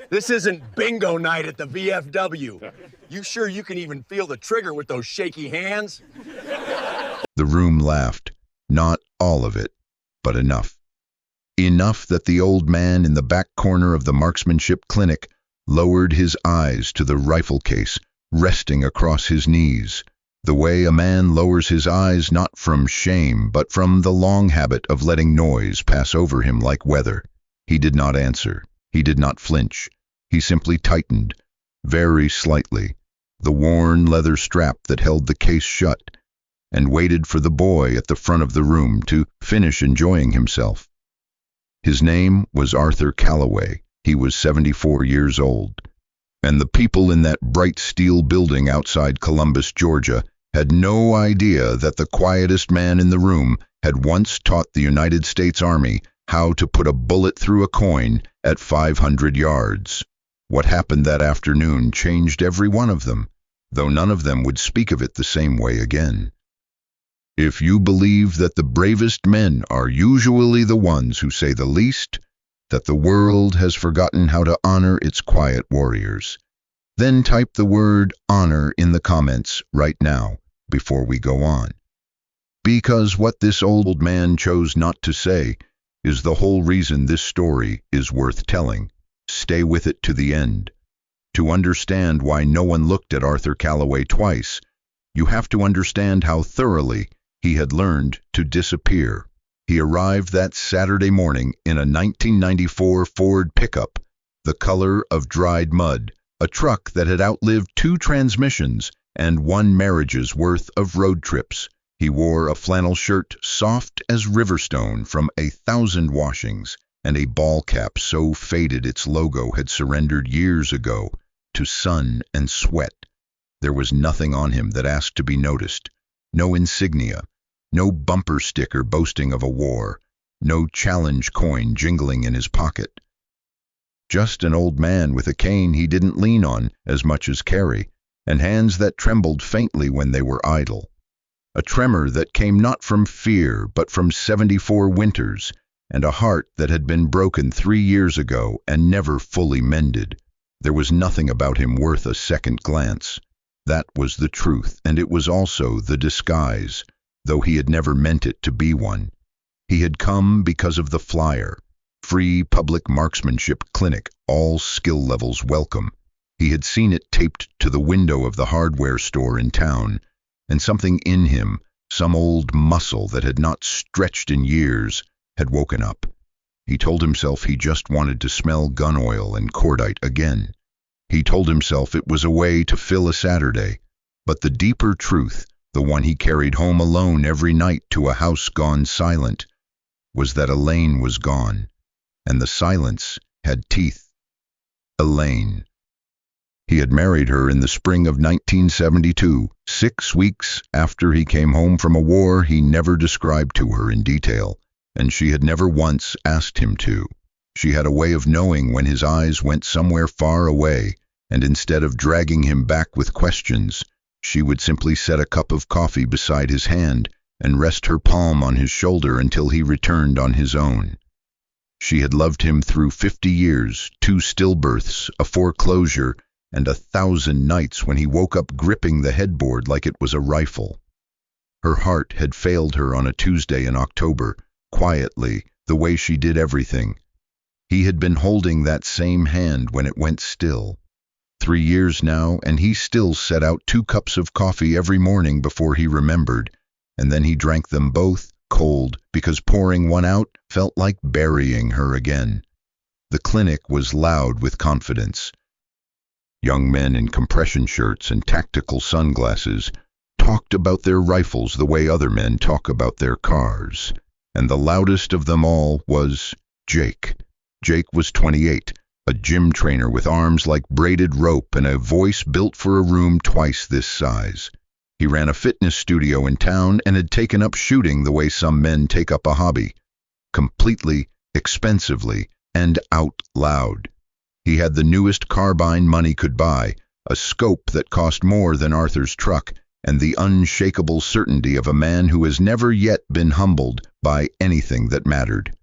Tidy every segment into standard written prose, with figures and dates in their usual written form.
This isn't bingo night at the VFW. You sure you can even feel the trigger with those shaky hands? The room laughed. Not all of it, but enough. Enough that the old man in the back corner of the marksmanship clinic lowered his eyes to the rifle case resting across his knees, the way a man lowers his eyes not from shame but from the long habit of letting noise pass over him like weather. He did not answer. He did not flinch. He simply tightened, very slightly, the worn leather strap that held the case shut, and waited for the boy at the front of the room to finish enjoying himself. His name was Arthur Calloway. He was 74 years old, and the people in that bright steel building outside Columbus, Georgia, had no idea that the quietest man in the room had once taught the United States Army how to put a bullet through a coin at 500 yards. What happened that afternoon changed every one of them, though none of them would speak of it the same way again. If you believe that the bravest men are usually the ones who say the least, that the world has forgotten how to honor its quiet warriors, then type the word honor in the comments right now before we go on. Because what this old man chose not to say is the whole reason this story is worth telling. Stay with it to the end. To understand why no one looked at Arthur Calloway twice, you have to understand how thoroughly he had learned to disappear. He arrived that Saturday morning in a 1994 Ford pickup, the color of dried mud, a truck that had outlived 2 transmissions and 1 marriage's worth of road trips. He wore a flannel shirt soft as riverstone from 1,000 washings, and a ball cap so faded its logo had surrendered years ago to sun and sweat. There was nothing on him that asked to be noticed, no insignia, no bumper sticker boasting of a war, no challenge coin jingling in his pocket. Just an old man with a cane he didn't lean on as much as carry, and hands that trembled faintly when they were idle. A tremor that came not from fear but from 74 winters, and a heart that had been broken 3 years ago and never fully mended. There was nothing about him worth a second glance. That was the truth, and it was also the disguise, though he had never meant it to be one. He had come because of the flyer, free public marksmanship clinic, all skill levels welcome. He had seen it taped to the window of the hardware store in town, and something in him, some old muscle that had not stretched in years, had woken up. He told himself he just wanted to smell gun oil and cordite again. He told himself it was a way to fill a Saturday, but the deeper truth, the one he carried home alone every night to a house gone silent, was that Elaine was gone, and the silence had teeth. Elaine. He had married her in the spring of 1972, 6 weeks after he came home from a war he never described to her in detail, and she had never once asked him to. She had a way of knowing when his eyes went somewhere far away, and instead of dragging him back with questions, she would simply set a cup of coffee beside his hand and rest her palm on his shoulder until he returned on his own. She had loved him through 50 years, 2 stillbirths, a foreclosure, and 1,000 nights when he woke up gripping the headboard like it was a rifle. Her heart had failed her on a Tuesday in October, quietly, the way she did everything. He had been holding that same hand when it went still. 3 years now, and he still set out 2 cups of coffee every morning before he remembered, and then he drank them both, cold, because pouring one out felt like burying her again. The clinic was loud with confidence. Young men in compression shirts and tactical sunglasses talked about their rifles the way other men talk about their cars, and the loudest of them all was Jake. Jake was 28, a gym trainer with arms like braided rope and a voice built for a room twice this size. He ran a fitness studio in town and had taken up shooting the way some men take up a hobby, completely, expensively, and out loud. He had the newest carbine money could buy, a scope that cost more than Arthur's truck, and the unshakable certainty of a man who has never yet been humbled by anything that mattered.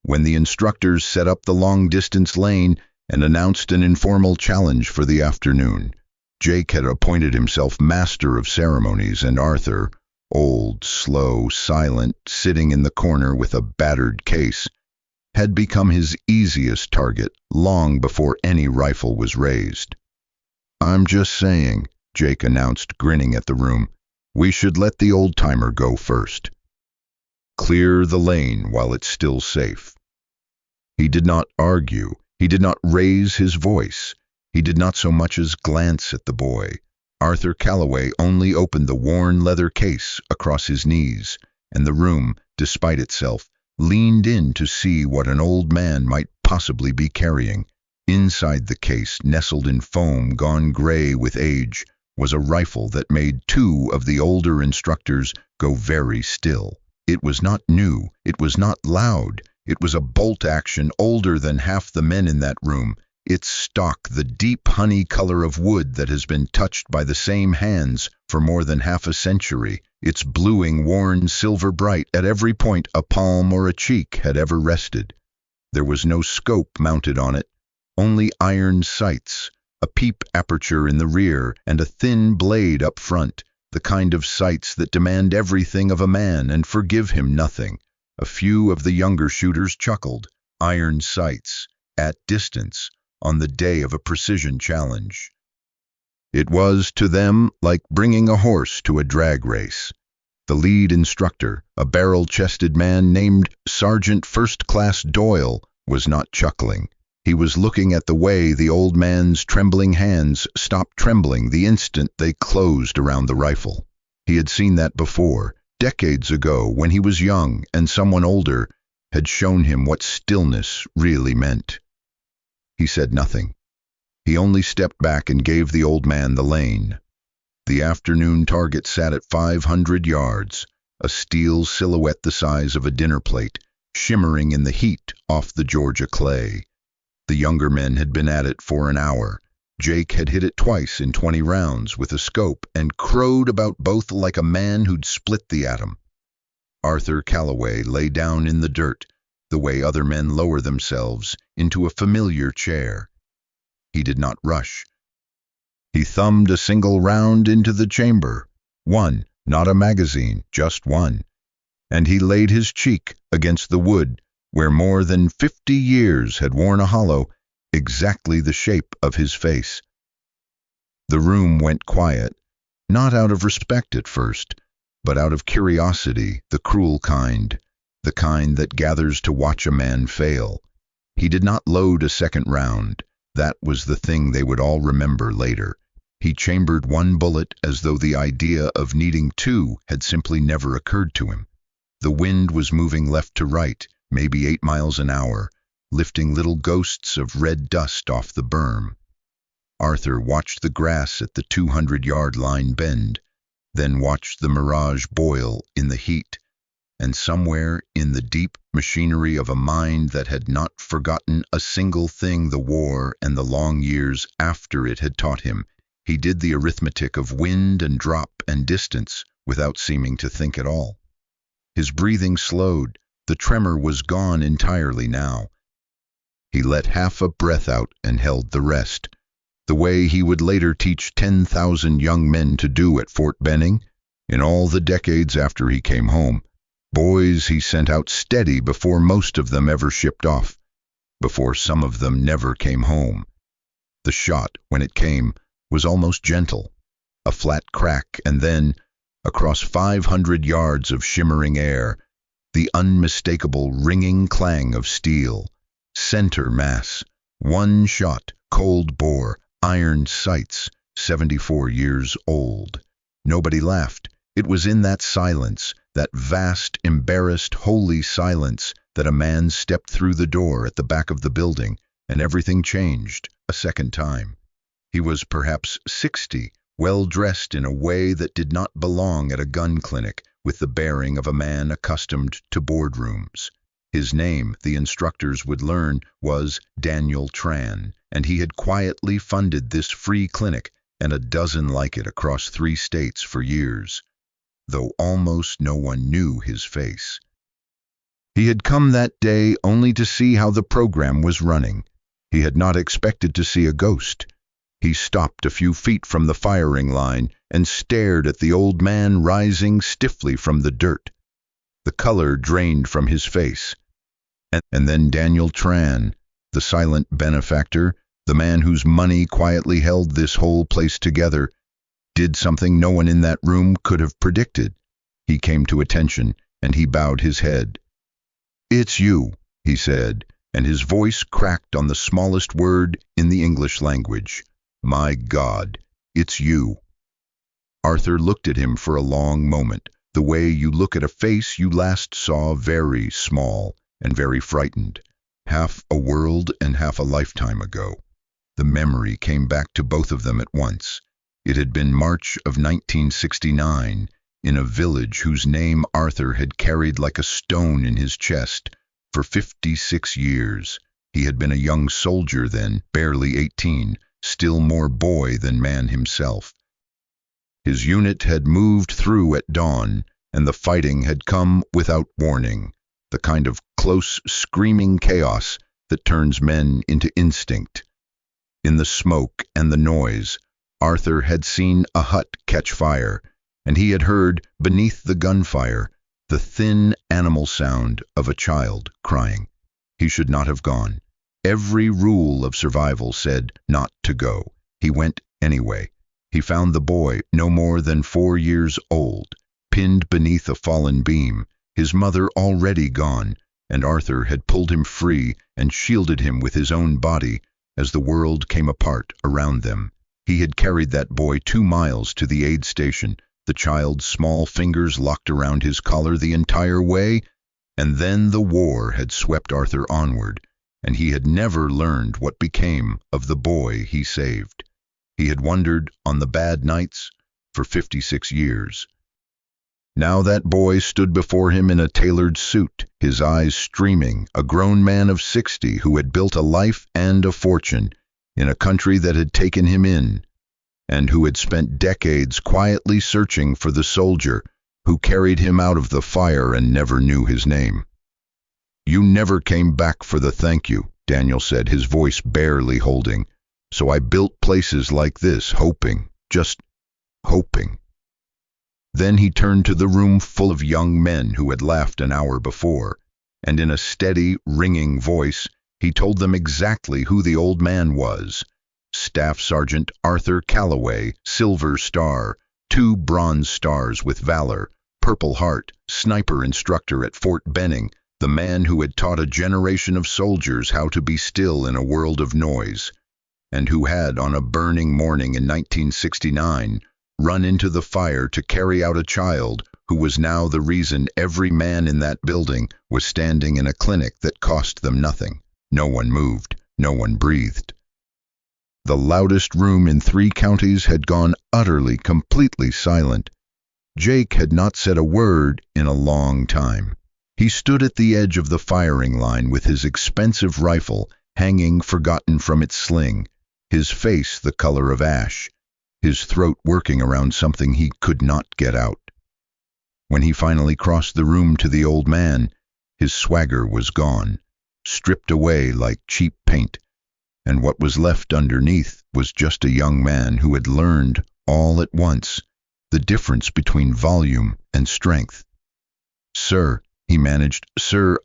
When the instructors set up the long-distance lane, and announced an informal challenge for the afternoon. Jake had appointed himself master of ceremonies, and Arthur, old, slow, silent, sitting in the corner with a battered case, had become his easiest target long before any rifle was raised. "I'm just saying," Jake announced, grinning at the room, "we should let the old-timer go first. Clear the lane while it's still safe." He did not argue. He did not raise his voice. He did not so much as glance at the boy. Arthur Calloway only opened the worn leather case across his knees, and the room, despite itself, leaned in to see what an old man might possibly be carrying. Inside the case, nestled in foam gone gray with age, was a rifle that made two of the older instructors go very still. It was not new. It was not loud. It was a bolt action older than half the men in that room. Its stock, the deep honey color of wood that has been touched by the same hands for more than half a century, its bluing worn silver bright at every point a palm or a cheek had ever rested. There was no scope mounted on it, only iron sights, a peep aperture in the rear, and a thin blade up front, the kind of sights that demand everything of a man and forgive him nothing. A few of the younger shooters chuckled. Iron sights, at distance, on the day of a precision challenge. It was, to them, like bringing a horse to a drag race. The lead instructor, a barrel-chested man named Sergeant First Class Doyle, was not chuckling. He was looking at the way the old man's trembling hands stopped trembling the instant they closed around the rifle. He had seen that before, decades ago, when he was young and someone older had shown him what stillness really meant. He said nothing. He only stepped back and gave the old man the lane. The afternoon target sat at 500 yards, a steel silhouette the size of a dinner plate, shimmering in the heat off the Georgia clay. The younger men had been at it for an hour. Jake had hit it twice in 20 rounds with a scope and crowed about both like a man who'd split the atom. Arthur Calloway lay down in the dirt, the way other men lower themselves into a familiar chair. He did not rush. He thumbed a single round into the chamber. One, not a magazine, just one. And he laid his cheek against the wood where more than 50 years had worn a hollow, exactly the shape of his face. The room went quiet, not out of respect at first, but out of curiosity, the cruel kind, the kind that gathers to watch a man fail. He did not load a second round. That was the thing they would all remember later. He chambered one bullet as though the idea of needing two had simply never occurred to him. The wind was moving left to right, maybe 8 miles an hour, lifting little ghosts of red dust off the berm. Arthur watched the grass at the 200-yard line bend, then watched the mirage boil in the heat, and somewhere in the deep machinery of a mind that had not forgotten a single thing the war and the long years after it had taught him, he did the arithmetic of wind and drop and distance without seeming to think at all. His breathing slowed. The tremor was gone entirely now. He let half a breath out and held the rest, the way he would later teach 10,000 young men to do at Fort Benning, in all the decades after he came home. Boys he sent out steady before most of them ever shipped off, before some of them never came home. The shot, when it came, was almost gentle, a flat crack, and then, across 500 yards of shimmering air, the unmistakable ringing clang of steel. Center mass, one shot, cold bore, iron sights, 74 years old. Nobody laughed. It was in that silence, that vast, embarrassed, holy silence, that a man stepped through the door at the back of the building, and everything changed a second time. He was perhaps 60, well-dressed in a way that did not belong at a gun clinic, with the bearing of a man accustomed to boardrooms. His name, the instructors would learn, was Daniel Tran, and he had quietly funded this free clinic and a dozen like it across 3 states for years, though almost no one knew his face. He had come that day only to see how the program was running. He had not expected to see a ghost. He stopped a few feet from the firing line and stared at the old man rising stiffly from the dirt. The color drained from his face. And then Daniel Tran, the silent benefactor, the man whose money quietly held this whole place together, did something no one in that room could have predicted. He came to attention, and he bowed his head. "It's you," he said, and his voice cracked on the smallest word in the English language. "My God, it's you." Arthur looked at him for a long moment, the way you look at a face you last saw very small and very frightened, half a world and half a lifetime ago. The memory came back to both of them at once. It had been March of 1969, in a village whose name Arthur had carried like a stone in his chest for 56 years. He had been a young soldier then, barely 18, still more boy than man himself. His unit had moved through at dawn, and the fighting had come without warning, the kind of close, screaming chaos that turns men into instinct. In the smoke and the noise, Arthur had seen a hut catch fire, and he had heard, beneath the gunfire, the thin animal sound of a child crying. He should not have gone. Every rule of survival said not to go. He went anyway. He found the boy, no more than 4 years old, pinned beneath a fallen beam, his mother already gone, and Arthur had pulled him free and shielded him with his own body as the world came apart around them. He had carried that boy 2 miles to the aid station, the child's small fingers locked around his collar the entire way, and then the war had swept Arthur onward, and he had never learned what became of the boy he saved. He had wondered on the bad nights for 56 years. Now that boy stood before him in a tailored suit, his eyes streaming, a grown man of 60 who had built a life and a fortune in a country that had taken him in, and who had spent decades quietly searching for the soldier who carried him out of the fire and never knew his name. "You never came back for the thank you," Daniel said, his voice barely holding. "So I built places like this, hoping, just hoping." Then he turned to the room full of young men who had laughed an hour before, and in a steady, ringing voice, he told them exactly who the old man was. Staff Sergeant Arthur Calloway, Silver Star, 2 Bronze Stars with Valor, Purple Heart, sniper instructor at Fort Benning, the man who had taught a generation of soldiers how to be still in a world of noise, and who had, on a burning morning in 1969, run into the fire to carry out a child who was now the reason every man in that building was standing in a clinic that cost them nothing. No one moved, no one breathed. The loudest room in 3 counties had gone utterly, completely silent. Jake had not said a word in a long time. He stood at the edge of the firing line with his expensive rifle hanging forgotten from its sling, his face the color of ash, his throat working around something he could not get out. When he finally crossed the room to the old man, his swagger was gone, stripped away like cheap paint, and what was left underneath was just a young man who had learned, all at once, the difference between volume and strength. "Sir," he managed, "Sir,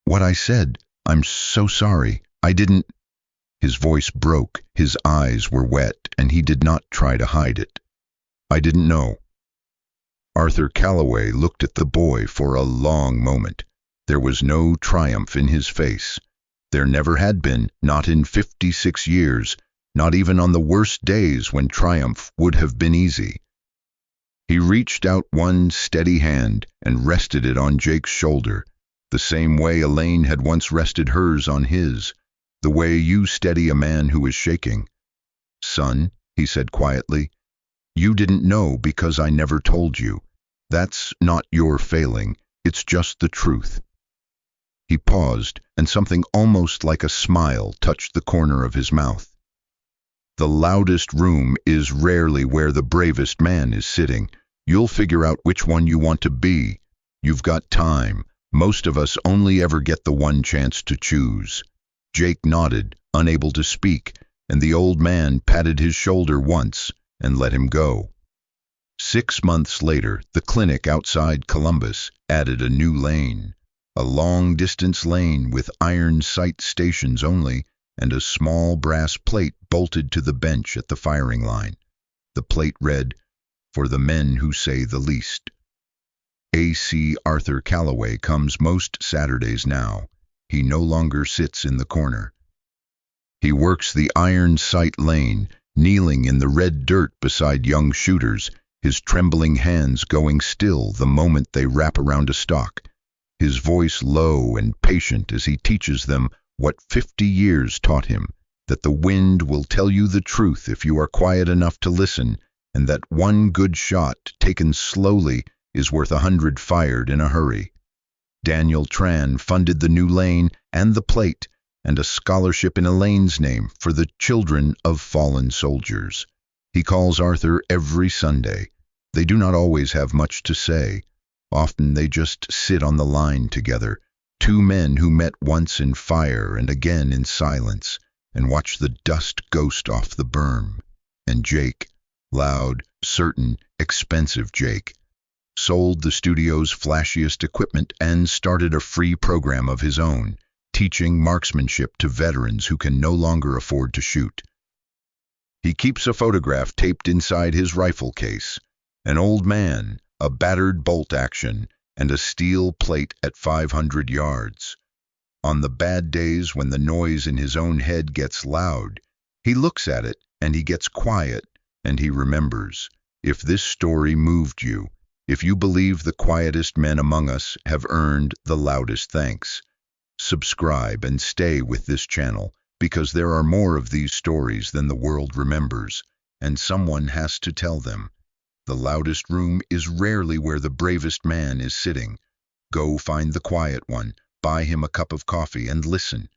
what I said, I'm so sorry. I didn't—" His voice broke, his eyes were wet, and he did not try to hide it. "I didn't know." Arthur Calloway looked at the boy for a long moment. There was no triumph in his face. There never had been, not in 56 years, not even on the worst days when triumph would have been easy. He reached out one steady hand and rested it on Jake's shoulder, the same way Elaine had once rested hers on his, the way you steady a man who is shaking. "Son," he said quietly, "you didn't know because I never told you. That's not your failing, it's just the truth." He paused, and something almost like a smile touched the corner of his mouth. "The loudest room is rarely where the bravest man is sitting. You'll figure out which one you want to be. You've got time. Most of us only ever get the one chance to choose." Jake nodded, unable to speak, and the old man patted his shoulder once and let him go. 6 months later, the clinic outside Columbus added a new lane, a long-distance lane with iron sight stations only and a small brass plate bolted to the bench at the firing line. The plate read, "For the men who say the least." A.C. Arthur Calloway comes most Saturdays now. He no longer sits in the corner. He works the iron sight lane, kneeling in the red dirt beside young shooters, his trembling hands going still the moment they wrap around a stock, his voice low and patient as he teaches them what 50 years taught him, that the wind will tell you the truth if you are quiet enough to listen, and that one good shot taken slowly is worth 100 fired in a hurry. Daniel Tran funded the new lane and the plate, and a scholarship in Elaine's name for the children of fallen soldiers. He calls Arthur every Sunday. They do not always have much to say. Often they just sit on the line together, two men who met once in fire and again in silence, and watch the dust ghost off the berm. And Jake, loud, certain, expensive Jake, sold the studio's flashiest equipment and started a free program of his own, teaching marksmanship to veterans who can no longer afford to shoot. He keeps a photograph taped inside his rifle case, an old man, a battered bolt action, and a steel plate at 500 yards. On the bad days when the noise in his own head gets loud, he looks at it and he gets quiet, and he remembers. If this story moved you, if you believe the quietest men among us have earned the loudest thanks, subscribe and stay with this channel, because there are more of these stories than the world remembers, and someone has to tell them. The loudest room is rarely where the bravest man is sitting. Go find the quiet one, buy him a cup of coffee and listen.